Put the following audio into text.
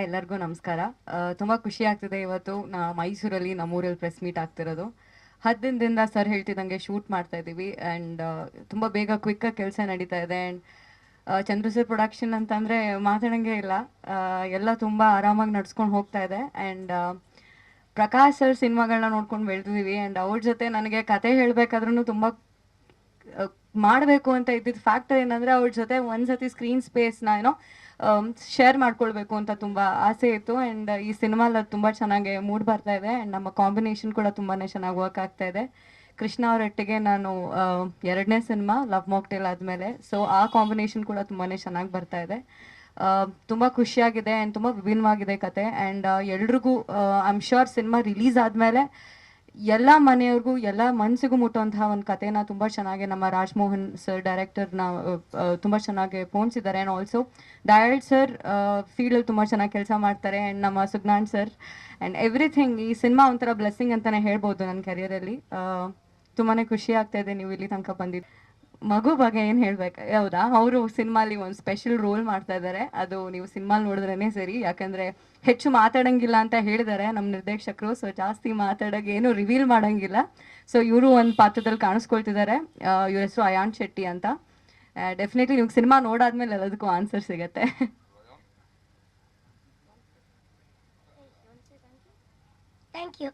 ಎಲ್ಲರಿಗೂ ನಮಸ್ಕಾರ. ತುಂಬಾ ಖುಷಿ ಆಗ್ತಿದೆ ಇವತ್ತು ಮೈಸೂರಲ್ಲಿ ನಮ್ಮೂರಲ್ಲಿ ಪ್ರೆಸ್ ಮೀಟ್ ಆಗ್ತಿರೋದು. 10 ದಿನದಿಂದ ಸರ್ ಹೇಳ್ತಿದ್ದಂಗೆ ಶೂಟ್ ಮಾಡ್ತಾ ಇದ್ದೀವಿ ಆ್ಯಂಡ್ ತುಂಬ ಬೇಗ ಕ್ವಿಕ್ಕಾಗಿ ಕೆಲಸ ನಡೀತಾ ಇದೆ. ಆ್ಯಂಡ್ ಚಂದ್ರು ಸರ್ ಪ್ರೊಡಕ್ಷನ್ ಅಂತಂದರೆ ಮಾತಾಡೋಂಗೆ ಇಲ್ಲ. ಎಲ್ಲ ತುಂಬ ಆರಾಮಾಗಿ ನಡ್ಸ್ಕೊಂಡು ಹೋಗ್ತಾ ಇದೆ. ಆ್ಯಂಡ್ ಪ್ರಕಾಶ್ ಸರ್ ಸಿನಿಮಾಗಳನ್ನ ನೋಡ್ಕೊಂಡು ಬೆಳೆದಿದ್ದೀವಿ. ಆ್ಯಂಡ್ ಅವ್ರ ಜೊತೆ ನನಗೆ ಕತೆ ಹೇಳಬೇಕಾದ್ರೂ ತುಂಬ ಮಾಡಬೇಕು ಅಂತ ಇದ್ದಿದ್ದು ಫ್ಯಾಕ್ಟರ್ ಏನಂದರೆ ಅವ್ರ ಜೊತೆ ಒಂದ್ಸತಿ ಸ್ಕ್ರೀನ್ ಸ್ಪೇಸ್ನ ಶೇರ್ ಮಾಡ್ಕೊಳ್ಬೇಕು ಅಂತ ತುಂಬ ಆಸೆ ಇತ್ತು. ಆ್ಯಂಡ್ ಈ ಸಿನಿಮಾಲಿ ಅದು ತುಂಬ ಚೆನ್ನಾಗಿ ಮೂಡ್ ಬರ್ತಾ ಇದೆ. ಆ್ಯಂಡ್ ನಮ್ಮ ಕಾಂಬಿನೇಷನ್ ಕೂಡ ತುಂಬಾ ಚೆನ್ನಾಗಿ ವರ್ಕ್ ಆಗ್ತಾ ಇದೆ. ಕೃಷ್ಣ ಅವರೊಟ್ಟಿಗೆ ನಾನು 2ನೇ ಸಿನಿಮಾ ಲವ್ ಮಾಕ್ಟೇಲ್ ಆದಮೇಲೆ, ಸೊ ಆ ಕಾಂಬಿನೇಷನ್ ಕೂಡ ತುಂಬಾ ಚೆನ್ನಾಗಿ ಬರ್ತಾ ಇದೆ. ತುಂಬ ಖುಷಿಯಾಗಿದೆ ಆ್ಯಂಡ್ ತುಂಬ ವಿಭಿನ್ನವಾಗಿದೆ ಕತೆ. ಆ್ಯಂಡ್ ಎಲ್ರಿಗೂ I am sure cinema release ಆದಮೇಲೆ ಎಲ್ಲ ಮನೆಯವ್ರಿಗೂ ಎಲ್ಲ ಮನಸ್ಸಿಗೂ ಮುಟ್ಟುವಂತಹ ಒಂದು ಕಥೆನ ತುಂಬ ಚೆನ್ನಾಗಿ ನಮ್ಮ ರಾಜ್ಮೋಹನ್ ಸರ್ ಡೈರೆಕ್ಟರ್ನ ತುಂಬ ಚೆನ್ನಾಗಿ ಪೋಣಿಸಿದ್ದಾರೆ. ಆ್ಯಂಡ್ ಆಲ್ಸೋ ದಯಾಳ್ ಸರ್ ಫೀಲ್ಡಲ್ಲಿ ತುಂಬ ಚೆನ್ನಾಗಿ ಕೆಲಸ ಮಾಡ್ತಾರೆ. ಆ್ಯಂಡ್ ನಮ್ಮ ಸುಜ್ಞಾನ್ ಸರ್ ಆ್ಯಂಡ್ ಎವ್ರಿಥಿಂಗ್. ಈ ಸಿನಿಮಾ ಒಂಥರ ಬ್ಲೆಸ್ಸಿಂಗ್ ಅಂತಲೇ ಹೇಳ್ಬೋದು ನನ್ನ ಕರಿಯರಲ್ಲಿ. ತುಂಬಾ ಖುಷಿ ಆಗ್ತಾ ಇದೆ ನೀವು ಇಲ್ಲಿ ತನಕ ಬಂದಿದ್ದು. ಮಗು ಬಗ್ಗೆ ಏನು ಹೇಳ್ಬೇಕು, ಹೌದಾ, ಅವರು ಸಿನಿಮಾಲಿ ಒಂದು ಸ್ಪೆಷಲ್ ರೋಲ್ ಮಾಡ್ತಾ ಇದ್ದಾರೆ. ಅದು ನೀವು ಸಿನಿಮಾಲಿ ನೋಡಿದ್ರೇ ಸರಿ, ಯಾಕಂದರೆ ಹೆಚ್ಚು ಮಾತಾಡೋಂಗಿಲ್ಲ ಅಂತ ಹೇಳಿದ್ದಾರೆ ನಮ್ಮ ನಿರ್ದೇಶಕರು. ಸೊ ಜಾಸ್ತಿ ಮಾತಾಡೋಕೆ ಏನು ರಿವೀಲ್ ಮಾಡೋಂಗಿಲ್ಲ. ಸೊ ಇವರು ಒಂದು ಪಾತ್ರದಲ್ಲಿ ಕಾಣಿಸ್ಕೊಳ್ತಿದ್ದಾರೆ. ಇವ್ರ ಹೆಸರು ಅಯಾನ್ ಶೆಟ್ಟಿ ಅಂತ. ಡೆಫಿನೆಟ್ಲಿ ನಿಮ್ಗೆ ಸಿನಿಮಾ ನೋಡಾದ್ಮೇಲೆ ಎಲ್ಲದಕ್ಕೂ ಆನ್ಸರ್ ಸಿಗುತ್ತೆ. Thank you.